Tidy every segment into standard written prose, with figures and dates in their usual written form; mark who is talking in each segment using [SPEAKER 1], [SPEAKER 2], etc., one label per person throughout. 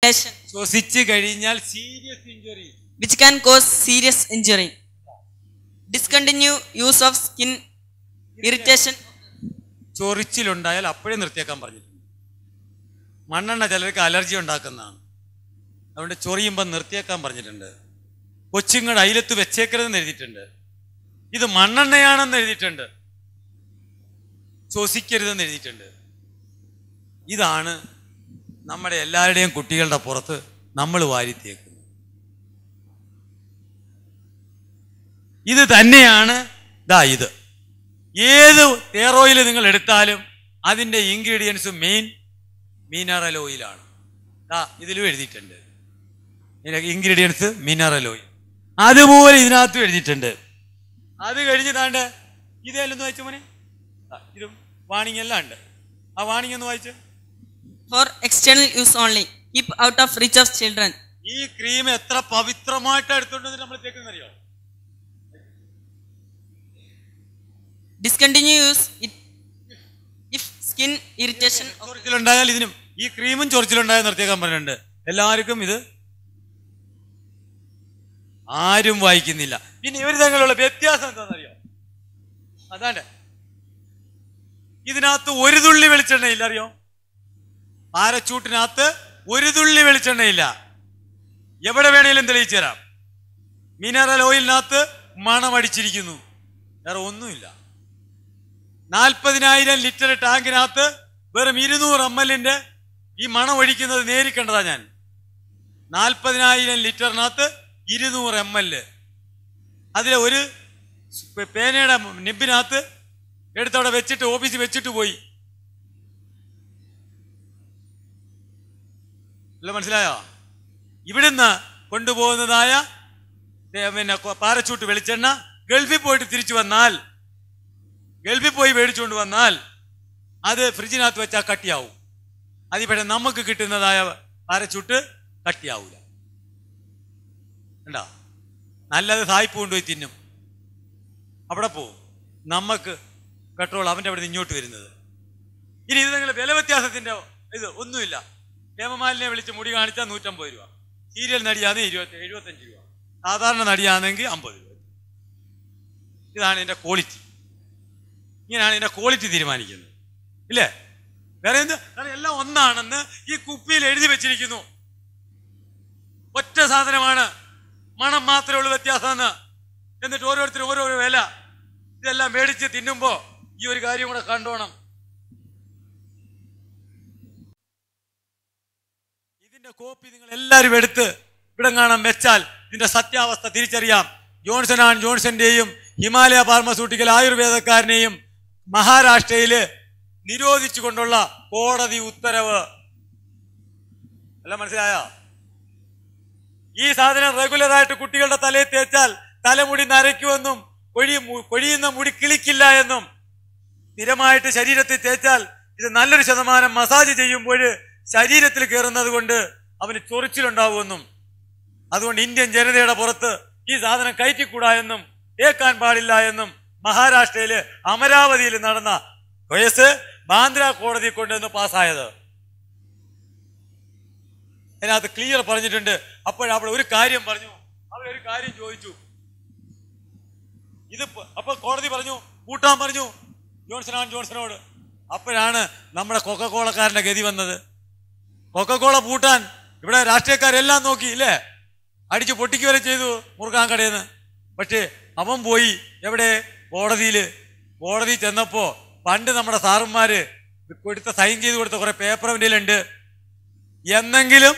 [SPEAKER 1] ശ്വസിച്ചു കഴിഞ്ഞാൽ serious injury
[SPEAKER 2] which can cause serious injury. Discontinue use of skin irritation.
[SPEAKER 1] ചൊറിച്ചിലുണ്ടായാൽ അപ്പോഴേ നിർത്തിയേക്കാൻ പറഞ്ഞിട്ടുണ്ട്. മണ്ണെണ്ണ ചിലർക്ക് അലർജി ഉണ്ടാക്കുന്നതാണ്, അതുകൊണ്ട് ചൊറിയുമ്പോൾ നിർത്തിയേക്കാൻ പറഞ്ഞിട്ടുണ്ട്. കൊച്ചുങ്ങളുടെ അയിലത്ത് വെച്ചേക്കരുതെന്ന് എഴുതിയിട്ടുണ്ട്. ഇത് മണ്ണെണ്ണയാണെന്ന് എഴുതിയിട്ടുണ്ട്. ശ്വസിക്കരുതെന്ന് എഴുതിയിട്ടുണ്ട്. ഇതാണ് നമ്മുടെ എല്ലാവരുടെയും കുട്ടികളുടെ പുറത്ത് നമ്മൾ വാരിത്തേക്കുന്നത്. ഇത് തന്നെയാണ് ഇത്. ഏത് ഹെയർ ഓയിൽ നിങ്ങൾ എടുത്താലും അതിൻ്റെ ഇൻഗ്രീഡിയൻസ് മെയിൻ മിനറൽ ഓയിലാണ്. ഇതിലും എഴുതിയിട്ടുണ്ട് ഇൻഗ്രീഡിയൻസ് മിനറൽ ഓയിൽ. അതുപോലെ ഇതിനകത്തും എഴുതിയിട്ടുണ്ട്. അത് കഴിഞ്ഞ് താണ്ട് ഇതെല്ലാം ഒന്ന് വായിച്ചു മോനെ. ഇതും വാണിംഗ് എല്ലാം ഉണ്ട്. ആ വാണിംഗ് ഒന്ന് വായിച്ചു.
[SPEAKER 2] For external use only. Keep out of reach of children.
[SPEAKER 1] ഈ ക്രീം എത്ര പവിത്രമായിട്ട് എടുത്തുകൊണ്ട് നമ്മൾ തേക്കുന്നറിയോ?
[SPEAKER 2] Discontinue use it if skin irritation.
[SPEAKER 1] ചൊറിച്ചിലുണ്ടായാൽ ഇതിനും ഈ ക്രീമും ചൊറിച്ചിലുണ്ടായാൽ നിർത്തിയേക്കാൻ പറഞ്ഞിട്ടുണ്ട്. എല്ലാവർക്കും ഇത് ആരും വായിക്കുന്നില്ല. പിന്നെ ഇവർ തമ്മിലുള്ള വ്യത്യാസം എന്താണെന്നറിയോ? അതാണ്ട് ഇതിനകത്ത് ഒരു തുള്ളി വെളിച്ചെണ്ണയില്ല. അറിയോ? പാരച്ചൂട്ടിനകത്ത് ഒരു തുള്ളി വെളിച്ചെണ്ണയില്ല. എവിടെ വേണേലും തെളിയിച്ചു തരാം. മിനറൽ ഓയിലിനകത്ത് മണമടിച്ചിരിക്കുന്നു, വേറെ ഒന്നുമില്ല. 40,000 ലിറ്റർ ടാങ്കിനകത്ത് വെറും 200 ml ഈ മണം ഒഴിക്കുന്നത് നേരിക്കണ്ടതാ ഞാൻ. 40,000 ലിറ്ററിനകത്ത് 200 ml. അതിലെ ഒരു പേനയുടെ നിബിനകത്ത് എടുത്തവിടെ വെച്ചിട്ട് ഓഫീസിൽ വെച്ചിട്ട് പോയി. അല്ല, മനസ്സിലായോ? ഇവിടുന്ന് കൊണ്ടുപോകുന്നതായ പിന്നെ പാരച്ചൂട്ട് വെളിച്ചെണ്ണ ഗൾഫിൽ പോയിട്ട് തിരിച്ചു വന്നാൽ, ഗൾഫിൽ പോയി മേടിച്ചുകൊണ്ട് വന്നാൽ അത് ഫ്രിഡ്ജിനകത്ത് വെച്ചാൽ കട്ടിയാവും. അതിവിടെ നമുക്ക് കിട്ടുന്നതായ പാരച്ചൂട്ട് കട്ടിയാവൂല. കണ്ടോ? നല്ലത് സായിപ്പ് കൊണ്ടുപോയി തിന്നും, അവിടെ പോവും. നമുക്ക് പെട്രോൾ അവൻ്റെ അവിടെ നിന്ന് ഇങ്ങോട്ട് വരുന്നത്. ഇനി ഇത് നിങ്ങൾ വില വ്യത്യാസത്തിൻ്റെ ഇത് ഒന്നുമില്ല. ഹേമമാലിനെ വിളിച്ച് മുടി കാണിച്ചാൽ 150 രൂപ, സീരിയൽ നടിയാണെങ്കിൽ 75 രൂപ, സാധാരണ നടിയാണെങ്കിൽ 50 രൂപ. ഇതാണ് ഇതിൻ്റെ ക്വാളിറ്റി. ഇങ്ങനെയാണ് ഇതിൻ്റെ ക്വാളിറ്റി തീരുമാനിക്കുന്നത്, ഇല്ലേ? വേറെ എന്ത്? എല്ലാം ഒന്നാണെന്ന് ഈ കുപ്പിയിൽ എഴുതി വെച്ചിരിക്കുന്നു. ഒറ്റ സാധനമാണ്, മണം മാത്രമേ ഉള്ളൂ വ്യത്യാസമെന്ന്. എന്നിട്ട് ഓരോരുത്തരും ഓരോരോ വില. ഇതെല്ലാം മേടിച്ച് തിന്നുമ്പോൾ ഈ ഒരു കാര്യം കൂടെ കണ്ടോണം. ഇതിന്റെ കോപ്പി നിങ്ങൾ എല്ലാവരും എടുത്ത് ഇവിടെ കാണാൻ വെച്ചാൽ ഇതിന്റെ സത്യാവസ്ഥ തിരിച്ചറിയാം. ജോൺസൺ ആൻഡ് ജോൺസന്റെയും ഹിമാലയ ഫാർമസ്യൂട്ടിക്കൽ ആയുർവേദക്കാരനെയും മഹാരാഷ്ട്രയില് നിരോധിച്ചുകൊണ്ടുള്ള കോടതി ഉത്തരവ്. എല്ലാം മനസ്സിലായോ? ഈ സാധനം റെഗുലറായിട്ട് കുട്ടികളുടെ തലയിൽ തേച്ചാൽ തലമുടി നരയ്ക്കുമെന്നും കൊഴിയുന്ന മുടി കിളിക്കില്ല എന്നും, സ്ഥിരമായിട്ട് ശരീരത്തിൽ തേച്ചാൽ ഇത് നല്ലൊരു ശതമാനം മസാജ് ചെയ്യുമ്പോൾ ശരീരത്തിൽ കയറുന്നത് കൊണ്ട് അവന് ചൊറിച്ചിലുണ്ടാവുമെന്നും, അതുകൊണ്ട് ഇന്ത്യൻ ജനതയുടെ പുറത്ത് ഈ സാധനം കയറ്റിക്കൂടാ എന്നും തേക്കാൻ പാടില്ല എന്നും മഹാരാഷ്ട്രയില് അമരാവതിയിൽ നടന്ന കേസ് ബാന്ദ്ര കോടതി കൊണ്ടുവന്ന് പാസ്സായത്. അതിനകത്ത് ക്ലിയർ പറഞ്ഞിട്ടുണ്ട്. അപ്പോഴവിടെ ഒരു കാര്യം പറഞ്ഞു, അവരൊരു കാര്യം ചോദിച്ചു. ഇത് അപ്പൊ കോടതി പറഞ്ഞു, കൂട്ടാൻ പറഞ്ഞു ജോൺസൺ ആൻഡ് ജോൺസണോട്. അപ്പോഴാണ് നമ്മുടെ കൊക്കക്കോളക്കാരൻ്റെ ഗതി വന്നത്. കൊക്കക്കോള പൂട്ടാൻ ഇവിടെ രാഷ്ട്രീയക്കാരെല്ലാം നോക്കി, ഇല്ലേ? അടിച്ച് പൊട്ടിക്ക് വരെ ചെയ്തു മുറുക്കാൻ കടയെന്ന്. പക്ഷേ അവൻ പോയി എവിടെ? കോടതി ചെന്നപ്പോ പണ്ട് നമ്മുടെ സാറുമാര് കൊടുത്ത സൈൻ ചെയ്ത് കൊടുത്ത കുറെ പേപ്പർ അവൻ്റെ ഉണ്ട്. എന്നെങ്കിലും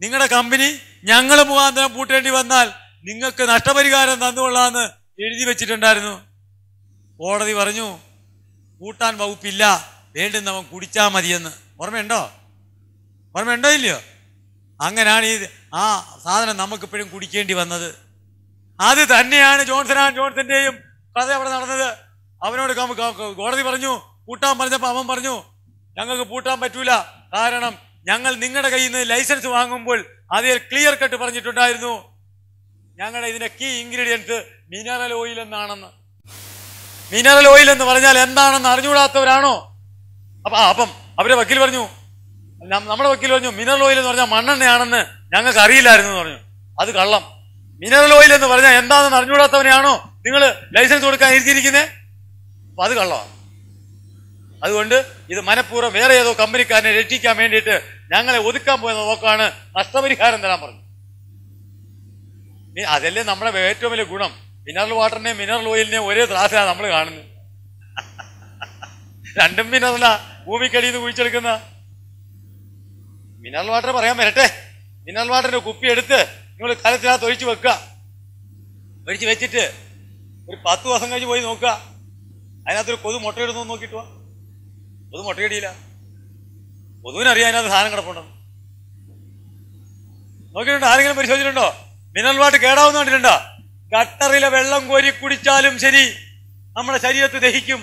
[SPEAKER 1] നിങ്ങളുടെ കമ്പനി ഞങ്ങൾ മുഖാന്തരം പൂട്ടേണ്ടി വന്നാൽ നിങ്ങൾക്ക് നഷ്ടപരിഹാരം തന്നുകൊള്ളാന്ന് എഴുതി വെച്ചിട്ടുണ്ടായിരുന്നു. കോടതി പറഞ്ഞു പൂട്ടാൻ വകുപ്പില്ല, വേണ്ടുന്നവൻ കുടിച്ചാൽ മതിയെന്ന്. ഓർമ്മയുണ്ടോ ഇല്ലയോ? അങ്ങനെയാണ് ആ സാധനം നമുക്കിപ്പോഴും കുടിക്കേണ്ടി വന്നത്. അത് തന്നെയാണ് ജോൺസൺ ആൻഡ് ജോൺസന്റെയും കഥ അവിടെ നടന്നത്. അവനോട് കോടതി പറഞ്ഞു പൂട്ടാൻ പറഞ്ഞപ്പോൾ അവൻ പറഞ്ഞു ഞങ്ങൾക്ക് പൂട്ടാൻ പറ്റൂല, കാരണം ഞങ്ങൾ നിങ്ങളുടെ കയ്യിൽ നിന്ന് ലൈസൻസ് വാങ്ങുമ്പോൾ അതിൽ ക്ലിയർ കട്ട് പറഞ്ഞിട്ടുണ്ടായിരുന്നു ഞങ്ങളുടെ ഇതിന്റെ കീ ഇൻഗ്രീഡിയൻസ് മിനറൽ ഓയിൽ എന്നാണെന്ന്. മിനറൽ ഓയിൽ എന്ന് പറഞ്ഞാൽ എന്താണെന്ന് അറിഞ്ഞുകൂടാത്തവരാണോ? അപ്പം അവരെ വക്കീൽ പറഞ്ഞു നമ്മുടെ വക്കീൽ പറഞ്ഞു മിനറൽ ഓയിൽ എന്ന് പറഞ്ഞാൽ മണ്ണെണ്ണയാണെന്ന് ഞങ്ങൾക്ക് അറിയില്ലായിരുന്നു എന്ന് പറഞ്ഞു. അത് കള്ളം. മിനറൽ ഓയിൽ എന്ന് പറഞ്ഞാൽ എന്താണെന്ന് അറിഞ്ഞുകൂടാത്തവനെയാണോ നിങ്ങൾ ലൈസൻസ് കൊടുക്കാൻ ഇരുത്തിയിരിക്കുന്നത്? അപ്പൊ അത് കള്ളമാണ്. അതുകൊണ്ട് ഇത് മനഃപൂർവ്വം വേറെ ഏതോ കമ്പനിക്കാരനെ രക്ഷിക്കാൻ വേണ്ടിയിട്ട് ഞങ്ങളെ ഒതുക്കാൻ പോയെന്ന് നോക്കാണ്, നഷ്ടപരിഹാരം തരാൻ പറഞ്ഞു. അതല്ലേ നമ്മുടെ ഏറ്റവും വലിയ ഗുണം. മിനറൽ വാട്ടറിനെയും മിനറൽ ഓയിലിനെയും ഒരേ ത്രാസിലാണ് നമ്മൾ കാണുന്നത്. രണ്ടും മിനറലാ, ഭൂമിക്കടിയിൽ നിന്ന് കുഴിച്ചെടുക്കുന്ന. മിനറൽ വാട്ടർ പറയാൻ വരട്ടെ. മിനറൽ വാട്ടറിന്റെ കുപ്പി എടുത്ത് നിങ്ങൾ കലത്തിനകത്ത് ഒഴിച്ചു വെക്കുക. ഒഴിച്ച് വെച്ചിട്ട് ഒരു 10 ദിവസം കഴിഞ്ഞ് പോയി നോക്കുക. അതിനകത്തൊരു കൊതു മുട്ടയിടുന്നു നോക്കിയിട്ട് കൊതു മുട്ടയിടിയില്ല. കൊതുവിനറിയാം അതിനകത്ത് സാധനം കിടപ്പുണ്ടെന്ന്. നോക്കിയിട്ടുണ്ടോ? ആരെങ്കിലും പരിശോധിച്ചിട്ടുണ്ടോ? മിനറൽ വാട്ടർ കേടാവുന്ന കണ്ടിട്ടുണ്ടോ? ഗട്ടറിലെ വെള്ളം കോരി കുടിച്ചാലും ശരി നമ്മുടെ ശരീരത്ത് ദഹിക്കും.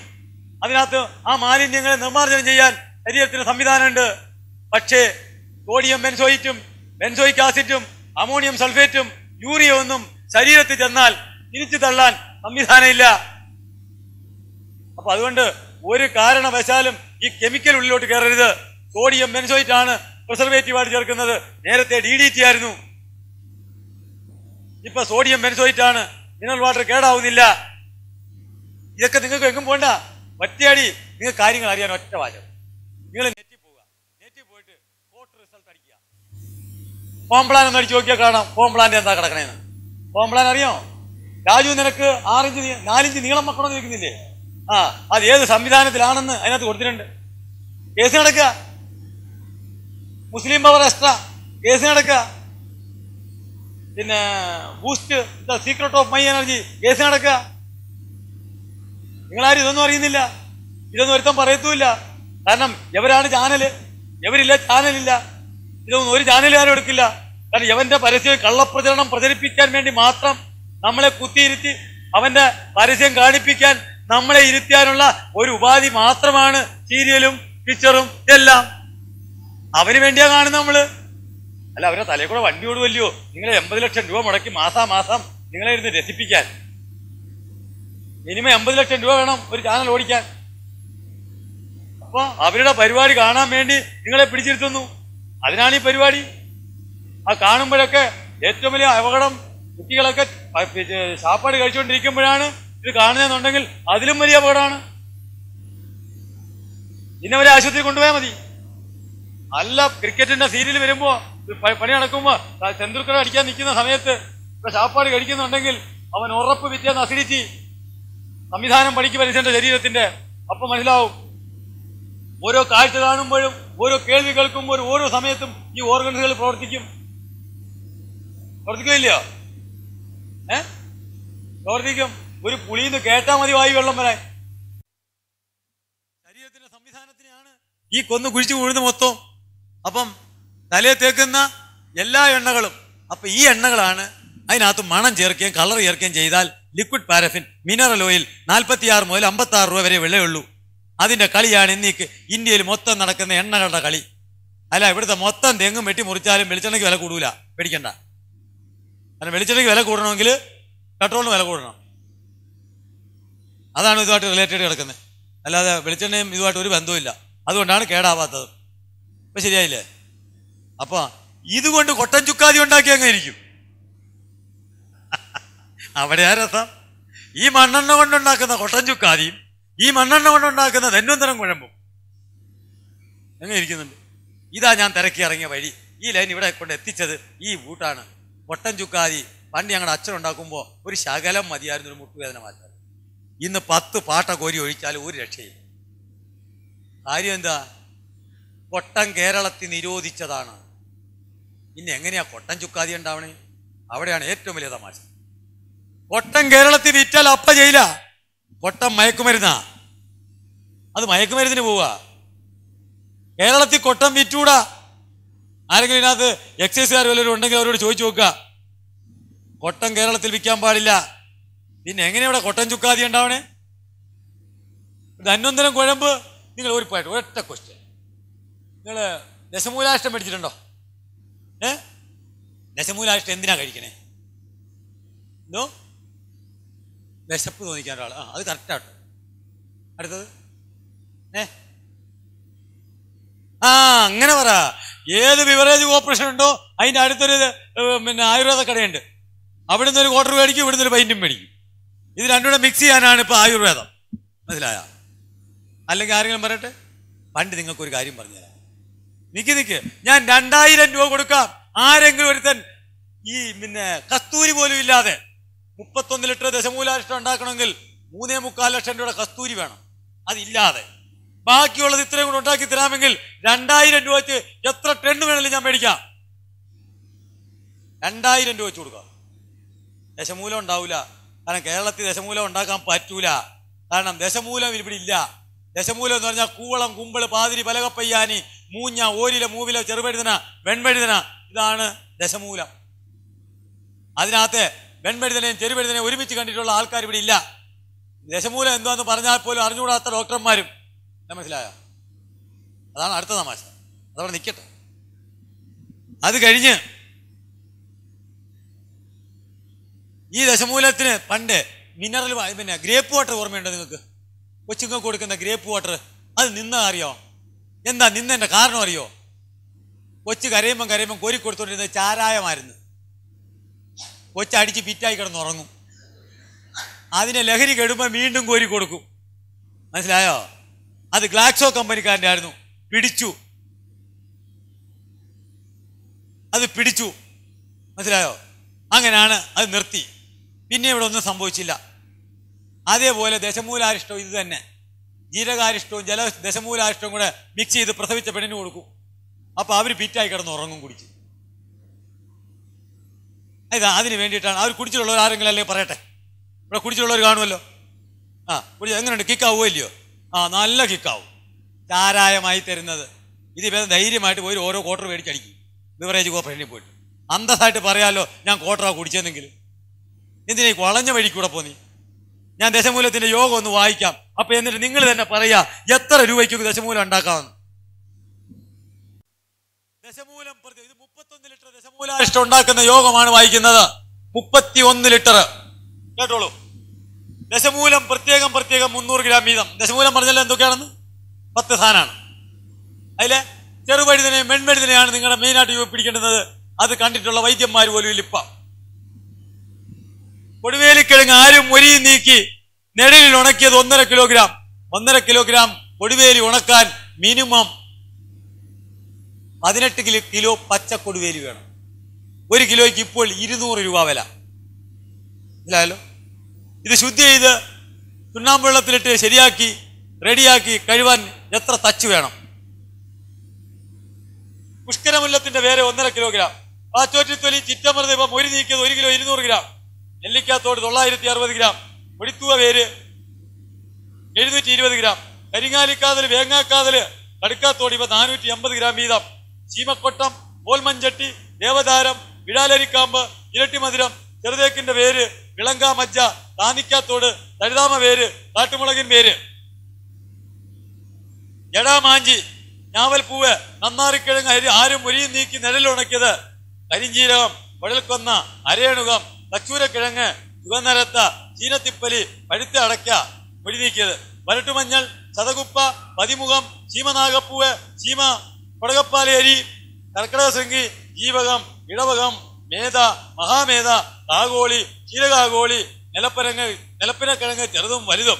[SPEAKER 1] അതിനകത്ത് ആ മാലിന്യങ്ങളെ നിർമ്മാർജ്ജനം ചെയ്യാൻ ശരീരത്തിന് സംവിധാനമുണ്ട്. പക്ഷേ സോഡിയം ബെൻസോയിറ്റും ബെൻസോയിക് ആസിഡും അമോണിയം സൾഫേറ്റും യൂറിയ ഒന്നും ശരീരത്തിൽ ചെന്നാൽ തിരിച്ചു തള്ളാൻ സംവിധാനം ഇല്ല. അപ്പൊ അതുകൊണ്ട് ഒരു കാരണവശാലും ഈ കെമിക്കൽ ഉള്ളിലോട്ട് കയറരുത്. സോഡിയം ബെൻസോയിറ്റ് ആണ് പ്രിസർവേറ്റീവായിട്ട് ചേർക്കുന്നത്. നേരത്തെ DDT ആയിരുന്നു, ഇപ്പൊ സോഡിയം ബെൻസോയിറ്റ് ആണ്. മിനറൽ വാട്ടർ കേടാവുന്നില്ല. ഇതൊക്കെ നിങ്ങൾക്ക് എങ്ങും പോണ്ട. ഒറ്റയടി നിങ്ങൾക്ക് കാര്യങ്ങൾ അറിയാൻ ഒറ്റ വാചകം. നിങ്ങൾ നെറ്റിൽ പോവുക, നെറ്റിൽ പോയിട്ട് കോട്ട് റിസൾട്ട് അടിക്കുക. കോംപ്ലാൻ ഒന്ന് അടിച്ചു നോക്കിയാൽ കാണാം കോംപ്ലാന്റെ എന്താ കിടക്കണേന്ന്. കോംപ്ലാൻ അറിയോ? രാജു നിനക്ക് 4 ഇഞ്ച് നീളം വെക്കണമെന്ന് ചോദിക്കുന്നില്ലേ? അത് ഏത് സംവിധാനത്തിലാണെന്ന് അതിനകത്ത് കൊടുത്തിട്ടുണ്ട്. കേസ് നടക്കുക. മുസ്ലിം പവർ എക്സ്ട്രാ കേസ് നടക്കുക. പിന്നെ boost the secret of my energy case നടക്കുക. നിങ്ങളാരും ഇതൊന്നും അറിയുന്നില്ല. ഇതൊന്നും ഒരുത്തം പറയത്തുമില്ല. കാരണം എവരാണ് ചാനല്, എവരില്ല ചാനലില്ല. ഇതൊന്നും ഒരു ചാനലുകാരും എടുക്കില്ല. കാരണം എവന്റെ പരസ്യം കള്ളപ്രചരണം പ്രചരിപ്പിക്കാൻ വേണ്ടി മാത്രം നമ്മളെ കുത്തിയിരുത്തി അവന്റെ പരസ്യം കാണിപ്പിക്കാൻ നമ്മളെ ഇരുത്താനുള്ള ഒരു ഉപാധി മാത്രമാണ് സീരിയലും പിക്ചറും എല്ലാം. അവന് വേണ്ടിയാ കാണുന്നത് നമ്മള്. അല്ല, അവരുടെ തലയിൽ കൂടെ വണ്ടി ഓടുവല്ലയോ? നിങ്ങളെ 80 ലക്ഷം രൂപ മുടക്കി മാസാമാസം നിങ്ങളെ ഇരുന്ന് രസിപ്പിക്കാൻ. മിനിമം 80 ലക്ഷം രൂപ വേണം ഒരു ചാനൽ ഓടിക്കാൻ. അപ്പൊ അവരുടെ പരിപാടി കാണാൻ വേണ്ടി നിങ്ങളെ പിടിച്ചിരുത്തുന്നു. അതിനാണ് ഈ പരിപാടി. ആ കാണുമ്പോഴൊക്കെ ഏറ്റവും വലിയ അപകടം, കുട്ടികളൊക്കെ സാപ്പാട് കഴിച്ചുകൊണ്ടിരിക്കുമ്പോഴാണ് ഇത് കാണുന്നതെന്നുണ്ടെങ്കിൽ അതിലും വലിയ അപകടമാണ്. ഇന്നവരെ ആശുപത്രി കൊണ്ടുപോയാൽ മതി. അല്ല, ക്രിക്കറ്റിന്റെ സീരിയൽ വരുമ്പോ പണി നടക്കുമ്പോ തെണ്ടുൽക്കർ അടിക്കാൻ നിൽക്കുന്ന സമയത്ത് ഇപ്പൊ സാപ്പാട് കഴിക്കുന്നുണ്ടെങ്കിൽ അവൻ ഉറപ്പ് വിറ്റേന്ന് അസിഡിറ്റി സംവിധാനം പഠിക്കും മനുഷ്യന്റെ ശരീരത്തിന്റെ. അപ്പൊ മനസ്സിലാവും. ഓരോ കാഴ്ച കാണുമ്പോഴും ഓരോ കേൾവി കേൾക്കുമ്പോഴും ഓരോ സമയത്തും ഈ ഓർഗൻസുകൾ പ്രവർത്തിക്കില്ലയോ? പ്രവർത്തിക്കും. ഒരു പുളിന്ന് കേട്ടാ മതി വായു വെള്ളം വരാൻ. ശരീരത്തിന്റെ സംവിധാനത്തിനെയാണ് ഈ കൊന്നു കുഴിച്ചു വീഴുന്ന മൊത്തം. അപ്പം തലയെ തേക്കുന്ന എല്ലാ എണ്ണകളും, അപ്പൊ ഈ എണ്ണകളാണ് അതിനകത്ത് മണം ചേർക്കുകയും കളർ ചേർക്കുകയും ചെയ്താൽ ലിക്വിഡ് പാരഫിൻ, മിനറൽ ഓയിൽ 46 മുതൽ 56 രൂപ വരെ വിലയുള്ളൂ. അതിന്റെ കളിയാണ് ഇന്നീക്ക് ഇന്ത്യയിൽ മൊത്തം നടക്കുന്ന എണ്ണകളുടെ കളി. അല്ല, ഇവിടുത്തെ മൊത്തം തെങ്ങും വെട്ടി മുറിച്ചാലും വെളിച്ചെണ്ണയ്ക്ക് വില കൂടൂല, പേടിക്കണ്ട. കാരണം വെളിച്ചെണ്ണയ്ക്ക് വില കൂടണമെങ്കിൽ പെട്രോളിന് വില കൂടണം. അതാണ് ഇതുമായിട്ട് റിലേറ്റഡ് കിടക്കുന്നത്. അല്ലാതെ വെളിച്ചെണ്ണയും ഇതുമായിട്ട് ഒരു ബന്ധവുമില്ല. അതുകൊണ്ടാണ് കേടാവാത്തത്. ഇപ്പൊ ശരിയായില്ലേ? അപ്പൊ ഇതുകൊണ്ട് കൊട്ടൻ ചുക്കാതി ഉണ്ടാക്കി അങ്ങ് ഇരിക്കും. അവിടെയാ രസം. ഈ മണ്ണെണ്ണ കൊണ്ടുണ്ടാക്കുന്ന കൊട്ടൻ ചുക്കാതിയും ഈ മണ്ണെണ്ണ കൊണ്ടുണ്ടാക്കുന്ന ധന്വന്തരം കുഴമ്പും എങ്ങനെ ഇരിക്കുന്നുണ്ട്. ഇതാ ഞാൻ തിരക്കി ഇറങ്ങിയ വഴി. ഈ ലൈൻ ഇവിടെ കൊണ്ട് എത്തിച്ചത് ഈ ബൂട്ടാണ്. കൊട്ടൻ ചുക്കാതി പണ്ട് ഞങ്ങളുടെ അച്ഛനുണ്ടാക്കുമ്പോൾ ഒരു ശകലം മതിയായിരുന്നു ഒരു മുട്ടുവേദന മാറ്റാൻ. ഇന്ന് 10 പാട്ട കോരി ഒഴിച്ചാലും ഒരു രക്ഷയില്ല. കാര്യം എന്താ? കൊട്ടൻ കേരളത്തിൽ നിരോധിച്ചതാണ്. ഇനി എങ്ങനെയാ കൊട്ടൻ ചുക്കാതി ഉണ്ടാവണേ? അവിടെയാണ് ഏറ്റവും വലിയ തമാശ. കൊട്ടൻ കേരളത്തിൽ വിറ്റാൽ അപ്പ ചെയ്യില്ല. കൊട്ടൻ മയക്കുമരുന്നാ. അത് മയക്കുമരുന്നിന് പോവുക. കേരളത്തിൽ കൊട്ടൻ വിറ്റൂടാ. ആരെങ്കിലും ഇതിനകത്ത് എക്സൈസുകാർ വല്ലവരും ഉണ്ടെങ്കിൽ അവരോട് ചോദിച്ചു നോക്കുക. കൊട്ടൻ കേരളത്തിൽ വിൽക്കാൻ പാടില്ല. പിന്നെ എങ്ങനെയാ ഇവിടെ കൊട്ടൻ ചുക്കാതി ഉണ്ടാവണേ? ധന്വന്തരം കുഴമ്പ്. നിങ്ങൾ ഒരു പോയിട്ട് ഒരൊറ്റ ക്വസ്റ്റ്യൻ, നിങ്ങൾ ദശമൂലാഷ്ടം മേടിച്ചിട്ടുണ്ടോ? ദശമൂലാഷ്ടം എന്തിനാ കഴിക്കണേ? എന്തോ വിശപ്പ് തോന്നിക്കാൻ ഒരാൾ. അത് കറക്റ്റാട്ടോ. അടുത്തത് ആ അങ്ങനെ പറ. ഏത് ബിവറേജ് കോർപ്പറേഷൻ ഉണ്ടോ അതിന്റെ അടുത്തൊരു ആയുർവേദ കടയുണ്ട്. അവിടുന്ന് ഒരു ക്വാർട്ടർ മേടിക്കും, ഇവിടുന്ന് ഒരു പൈൻറ്റും മേടിക്കും. ഇത് രണ്ടുകൂടെ മിക്സ് ചെയ്യാനാണ് ഇപ്പൊ ആയുർവേദം. മനസ്സിലായ? അല്ലെങ്കിൽ ആരെങ്കിലും പറയട്ടെ, പണ്ട് നിങ്ങൾക്കൊരു കാര്യം പറഞ്ഞുതരാം. നിക്ക് ഞാൻ 2000 രൂപ കൊടുക്കാം. ആരെങ്കിലും ഒരുത്തൻ ഈ കസ്തൂരി പോലും ഇല്ലാതെ 31 ലിറ്റർ ദശമൂലാരിഷ്ടം ഉണ്ടാക്കണമെങ്കിൽ 3.25 ലക്ഷം രൂപയുടെ കസ്തൂരി വേണം. അതില്ലാതെ ബാക്കിയുള്ളത് ഇത്രയും കൂടെ ഉണ്ടാക്കി തരാമെങ്കിൽ 2000 രൂപ വെച്ച് എത്ര ടൺ വേണമെങ്കിലും ഞാൻ മേടിക്കാം. 2000 രൂപ വെച്ച് കൊടുക്കാം. ദശമൂലം ഉണ്ടാവില്ല. കാരണം കേരളത്തിൽ ദശമൂലം ഉണ്ടാക്കാൻ പറ്റൂല. കാരണം ദശമൂലം ഇവിടെ ഇല്ല. ദശമൂലം എന്ന് പറഞ്ഞാൽ കൂവളം, കുമ്പിള്, പാതിരി, പലകപ്പയ്യാനി, മൂഞ്ഞ, ഓരില, മൂവില, ചെറുപഴുതന, വെൺപഴുതന, ഇതാണ് ദശമൂലം. അതിനകത്ത് വെൺപഴുതനയും ചെറുപഴുതനയും ഒരുമിച്ച് കണ്ടിട്ടുള്ള ആൾക്കാർ ഇവിടെ ഇല്ല. ദശമൂലം എന്താന്ന് പറഞ്ഞാൽ പോലും അറിഞ്ഞുകൂടാത്ത ഡോക്ടർമാരും. മനസ്സിലായോ? അതാണ് അടുത്ത തമാശ. അതവിടെ നിൽക്കട്ടെ. അത് കഴിഞ്ഞ് ഈ ദശമൂലത്തിന് പണ്ട് മിനറൽ ഗ്രേപ്പ് വാട്ടർ ഓർമ്മയുണ്ടോ നിങ്ങൾക്ക്? കൊച്ചുങ്ങൾക്ക് കൊടുക്കുന്ന ഗ്രേപ്പ് വാട്ടർ അത് അറിയോ? എന്താ നിന്നതിന്റെ കാരണം അറിയോ? കൊച്ചു കരയുമ്പം കോരി കൊടുത്തോണ്ടിരുന്നത് ചാരായമായിരുന്നു. കൊച്ചടിച്ച് പിറ്റായി കിടന്നുറങ്ങും. അതിനെ ലഹരി കെടുമ്പോൾ വീണ്ടും കോരി കൊടുക്കും. മനസ്സിലായോ? അത് ഗ്ലാക്സോ കമ്പനിക്കാരൻ്റെ ആയിരുന്നു. പിടിച്ചു. മനസ്സിലായോ? അങ്ങനെയാണ് അത് നിർത്തി. പിന്നെ ഇവിടെ ഒന്നും സംഭവിച്ചില്ല. അതേപോലെ ദശമൂലാരിഷ്ടവും ഇത് തന്നെ. ജീരകാരിഷ്ടവും ദശമൂലാരിഷ്ടവും കൂടെ മിക്സ് ചെയ്ത് പ്രസവിച്ച പെണ്ണിന് കൊടുക്കും. അപ്പൊ അവർ പിറ്റായി കിടന്ന് ഉറങ്ങും കുടിച്ച്. ഇതാ അതിന് വേണ്ടിയിട്ടാണ്. അവർ കുടിച്ചിട്ടുള്ളവർ ആരെങ്കിലും അല്ലെങ്കിൽ പറയട്ടെ. ഇവിടെ കുടിച്ചിട്ടുള്ളവർ കാണുമല്ലോ. എങ്ങനെയുണ്ട്? കിക്കാവോ ഇല്ലയോ? നല്ല കിക്കാവും. ചാരായമായി തരുന്നത്. ഇത് ഇപ്പം ധൈര്യമായിട്ട് പോയി ഓരോ ക്വാർട്ടർ മേടിച്ചടിക്കും. ബിവറേജ് കോർപ്പറേഷനിൽ പോയിട്ട് അന്തസ്സായിട്ട് പറയാമല്ലോ, ഞാൻ ക്വാർട്ടറാ കുടിച്ചെന്നെങ്കിലും. എന്തിനാ ഈ വളഞ്ഞ വഴിക്കൂടെ പോന്നി? ഞാൻ ദശമൂലത്തിന്റെ യോഗം ഒന്ന് വായിക്കാം. അപ്പൊ എന്നിട്ട് നിങ്ങൾ തന്നെ പറയാ എത്ര രൂപയ്ക്ക് ദശമൂലം ഉണ്ടാക്കാമെന്ന്. ദശമൂലം ഇത് 31 ലിറ്റർ ദശമൂലാരിഷ്ടം ഉണ്ടാക്കുന്ന യോഗമാണ് വായിക്കുന്നത്. 31 ലിറ്റർ കേട്ടോളൂ. ദശമൂലം പ്രത്യേകം 300 ഗ്രാം വീതം. ദശമൂലം പറഞ്ഞാൽ എന്തൊക്കെയാണെന്ന് 10 സാധനമാണ്. അതിലെ ചെറുപഴുതിനെയും വെൺപഴുതിനെയാണ് നിങ്ങളുടെ മെയിനായിട്ട് പിടിക്കേണ്ടുന്നത്. അത് കണ്ടിട്ടുള്ള വൈദ്യന്മാർ പോലും ഇല്ല. ഇപ്പം കൊടുവേലിക്കിഴങ്ങ് ആരും ഒരിയും നീക്കി നെടലിൽ ഉണക്കിയത് 1.5 കിലോഗ്രാം. 1.5 കിലോഗ്രാം കൊടുവേലി ഉണക്കാൻ മിനിമം 18 കിലോ പച്ച കൊടുവേലി വേണം. 1 കിലോയ്ക്ക് ഇപ്പോൾ 200 രൂപ വില. ഇല്ലല്ലോ. ഇത് ശുദ്ധി ചെയ്ത് ചുണ്ണാമ്പ് വെള്ളത്തിലിട്ട് ശരിയാക്കി റെഡിയാക്കി കഴിവാൻ എത്ര തച്ച് വേണം? പുഷ്കരമുല്ലത്തിന്റെ വേറെ 1.5 കിലോഗ്രാം. പാച്ചോറ്റിത്തൊലി, ചിറ്റമൃത ഇപ്പം ഒരു നീക്കിയത് 1 കിലോ 200 ഗ്രാം. നെല്ലിക്കാത്തോട് 960 ഗ്രാം. ഒടിത്തുവ വേര് 720 ഗ്രാം. കരിങ്ങാലിക്കാതല്, വേങ്ങാക്കാതല്, കടുക്കാത്തോട് ഇവ 480 ഗ്രാം വീതം. ചീമക്കൊട്ടം, ഓൽമഞ്ചട്ടി, ദേവതാരം, വിടാലരിക്കാമ്പ്, ഇരട്ടിമധുരം, ചെറുതേക്കിന്റെ വേര്, വിളങ്കാ മജ്ജ, താനിക്കാത്തോട്, തഴുതാമ വേര്, കാട്ടുമുളകിൻ വേര്, ജടാമാഞ്ചി, ഞാവൽപ്പൂവ്, നന്നാറിക്കിഴങ്ങ്, ആരും ഒരിയും നീക്കി നിഴലുണക്കിയത്, കരിഞ്ചീരകം, കുഴൽക്കൊന്ന, അരയണുകം, കച്ചൂരക്കിഴങ്ങ്, ചുവന്നരത്ത, ചീനത്തിപ്പലി, പഴുത്ത അടയ്ക്ക, പൊടി നീക്കിയത്, വരട്ടുമഞ്ഞൾ, ചതകുപ്പ, പതിമുഖം, ചീമനാഗപ്പൂവ്, ചീമ കൊടകപ്പാലയരി, കർക്കിടക ശൃംഗി, ജീവകം, ഇടവകം, മേധ, മഹാമേധ, കാഗോളി, ചീരകാഗോളി, നിലപ്പിനക്കിഴങ്ങ് ചെറുതും വലുതും.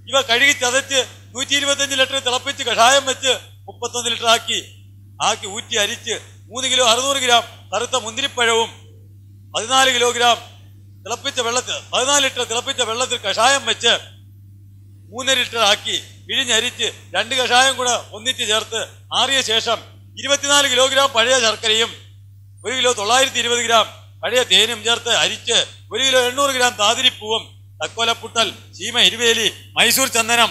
[SPEAKER 1] ഇവ കഴുകി ചതച്ച് 125 ലിറ്റർ തിളപ്പിച്ച് കഷായം വെച്ച് 31 ലിറ്റർ ആക്കി ഊറ്റി അരിച്ച് 3 കിലോ 600 ഗ്രാം കറുത്ത മുന്തിരിപ്പഴവും 14 കിലോഗ്രാം തിളപ്പിച്ച വെള്ളത്തിൽ 14 ലിറ്റർ തിളപ്പിച്ച വെള്ളത്തിൽ കഷായം വെച്ച് 3 ലിറ്റർ ആക്കി പിഴിഞ്ഞരിച്ച് 2 കഷായം കൂടെ ഒന്നിച്ച് ചേർത്ത് ആറിയ ശേഷം 24 കിലോഗ്രാം പഴയ ശർക്കരയും 1 കിലോ 920 ഗ്രാം പഴയ തേനും ചേർത്ത് അരിച്ച് 1 കിലോ 800 ഗ്രാം താതിരിപ്പൂവും, തക്കോലപ്പുട്ടൽ, ചീമ ഇരുവേലി, മൈസൂർ ചന്ദനം,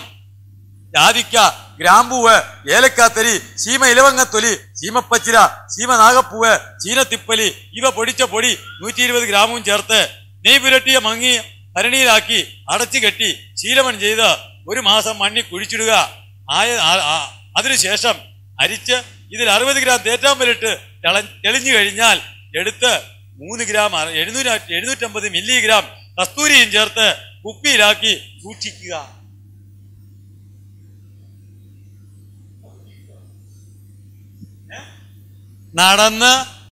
[SPEAKER 1] ജാതിക്ക, ഗ്രാമ്പൂവ്, ഏലക്കാത്തരി, ചീമ ഇലവങ്ങത്തൊലി, ചീമപ്പച്ചില, ചീമ നാഗപ്പൂവ്, ചീനത്തിപ്പലി ഇവ പൊടിച്ച പൊടി 120 ഗ്രാമും ചേർത്ത് നെയ് പുരട്ടിയ മങ്ങി ഭരണിയിലാക്കി അടച്ചു കെട്ടി ശീലമൺ ചെയ്ത് 1 മാസം മണ്ണി കുഴിച്ചിടുക. അതിനുശേഷം അരിച്ച് ഇതിൽ 60 ഗ്രാം തേറ്റാമ്പലിട്ട് തെളിഞ്ഞു കഴിഞ്ഞാൽ എടുത്ത് 3 ഗ്രാം 750 മില്ലിഗ്രാം കസ്തൂരിയും ചേർത്ത് കുപ്പിയിലാക്കി സൂക്ഷിക്കുക. നടന്ന്